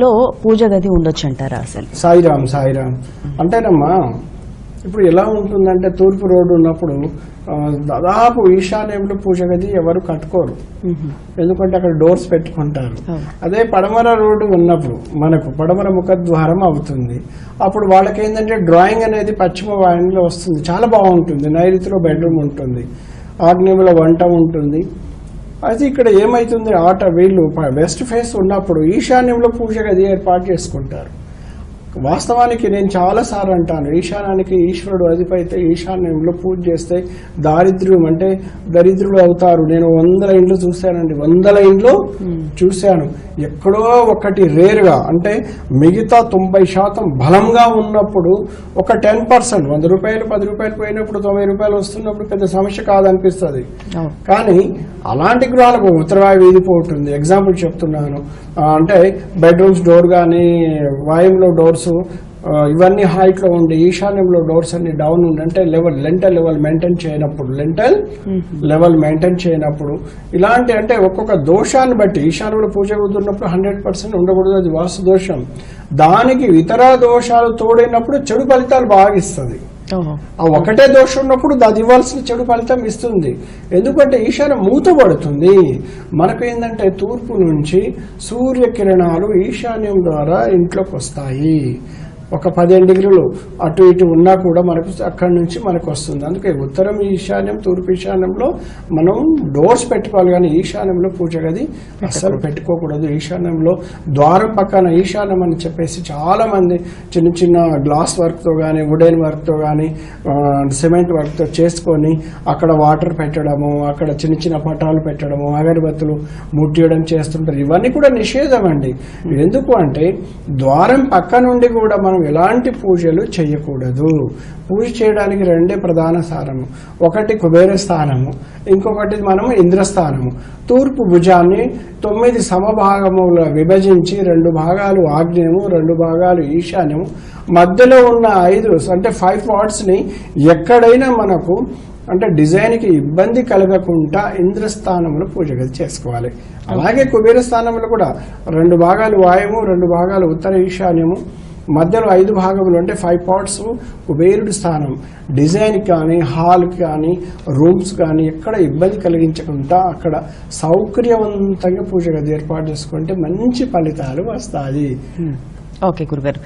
లో పూజ గది ఉండొచ్చు అంటారా అసలు? సాయిరామ్ అంటేనమ్మా, ఇప్పుడు ఎలా ఉంటుందంటే తూర్పు రోడ్డు ఉన్నప్పుడు దాదాపు ఈశాన్యంలో పూజ గది ఎవరు కట్టుకోరు, ఎందుకంటే అక్కడ డోర్స్ పెట్టుకుంటారు. అదే పడమర రోడ్డు ఉన్నప్పుడు మనకు పడమర ముఖద్వారం అవుతుంది. అప్పుడు వాళ్ళకి ఏంటంటే డ్రాయింగ్ అనేది పశ్చిమ వాయువులో వస్తుంది, చాలా బాగుంటుంది. నైరుతిలో బెడ్రూమ్ ఉంటుంది, ఆగ్నేయంలో వంట ఉంటుంది. అయితే ఇక్కడ ఏమైతుంది, వీళ్ళు వెస్ట్ ఫేస్ ఉన్నప్పుడు ఈశాన్యంలో పూజ గది ఏర్పాటు చేసుకుంటారు. వాస్తవానికి నేను చాలాసార్లు అంటాను, ఈశాన్యానికి ఈశ్వరుడు అధిపైతే ఈశాన్యంలో పూజ చేస్తే దారిద్ర్యం అంటే దరిద్రులు అవుతారు. నేను 100 ఇండ్లు చూశానండి, 100 ఇండ్లు చూశాను. ఎక్కడో ఒకటి రేరుగా, అంటే మిగతా 90% బలంగా ఉన్నప్పుడు ఒక 10%, 100 రూపాయలు 10 రూపాయలు పోయినప్పుడు 90 రూపాయలు వస్తున్నప్పుడు పెద్ద సమస్య కాదనిపిస్తుంది. కానీ అలాంటి గృహాలకు ఉత్తరవాయు వీధి పోతుంది. ఎగ్జాంపుల్ చెప్తున్నాను, అంటే బెడ్రూమ్స్ డోర్ కానీ వాయువులో డోర్స్ ఇవన్నీ హైట్ లో ఉండి ఈశాన్యంలో డోర్స్ అన్ని డౌన్ ఉండి, అంటే లెంటల్ లెవెల్ మెయింటైన్ చేయనప్పుడు ఇలాంటి, అంటే ఒక్కొక్క దోషాన్ని బట్టి ఈశాన్యంలో పూజ కుదురున్నప్పుడు 100% ఉండకూడదు, అది వాస్తు దోషం. దానికి ఇతర దోషాలు తోడైనప్పుడు చెడు ఫలితాలు బాగా ఇస్తుంది. ఆ ఒకటే దోషం ఉన్నప్పుడు అది ఇవ్వాల్సిన చెడు ఫలితం ఇస్తుంది. ఎందుకంటే ఈశాన్యం మూతపడుతుంది. మనకు ఏంటంటే తూర్పు నుంచి సూర్యకిరణాలు ఈశాన్యం ద్వారా ఇంట్లోకి వస్తాయి. ఒక 15 డిగ్రీలు అటు ఇటు ఉన్నా కూడా మనకు అక్కడి నుంచి మనకు వస్తుంది. అందుకే ఉత్తరం ఈశాన్యం తూర్పు ఈశాన్యంలో మనం డోర్స్ పెట్టుకోవాలి, కానీ ఈశాన్యంలో పూజ గది అస్సలు పెట్టుకోకూడదు. ఈశాన్యంలో ద్వారం పక్కన ఈశాన్యం అని చెప్పేసి చాలా మంది చిన్న చిన్న గ్లాస్ వర్క్తో కానీ వుడెన్ వర్క్తో కానీ సిమెంట్ వర్క్తో చేసుకొని అక్కడ వాటర్ పెట్టడము, అక్కడ చిన్న చిన్న పటాలు పెట్టడము, అగరబత్తులు ముట్టియడం చేస్తుంటారు. ఇవన్నీ కూడా నిషేధం అండి. ఎందుకు అంటే ద్వారం పక్క నుండి కూడా మనం ఎలాంటి పూజలు చేయకూడదు. పూజ చేయడానికి 2 ప్రధాన స్థానము, ఒకటి కుబేర స్థానము, ఇంకొకటి మనము ఇంద్రస్థానము. తూర్పు భుజాన్ని 9 సమభాగములుగా విభజించి 2 భాగాలు ఆగ్నేయము, 2 భాగాలు ఈశాన్యము, మధ్యలో ఉన్న 5 అంటే 5 పార్ట్స్ ని ఎక్కడైనా మనకు అంటే డిజైన్కి ఇబ్బంది కలగకుండా ఇంద్రస్థానంలో పూజ గది చేసుకోవాలి. అలాగే కుబేర స్థానంలో కూడా 2 భాగాలు వాయువు, 2 భాగాలు ఉత్తర ఈశాన్యము, మధ్యలో 5 భాగములు అంటే 5 పార్ట్స్ కుబేరుడి స్థానం. డిజైన్ కానీ హాల్ కానీ రూమ్స్ కానీ ఎక్కడ ఇబ్బంది కలిగించకుండా అక్కడ సౌకర్యవంతంగా పూజ గది ఏర్పాటు చేసుకుంటే మంచి ఫలితాలు వస్తాయి. ఓకే గురుగారు.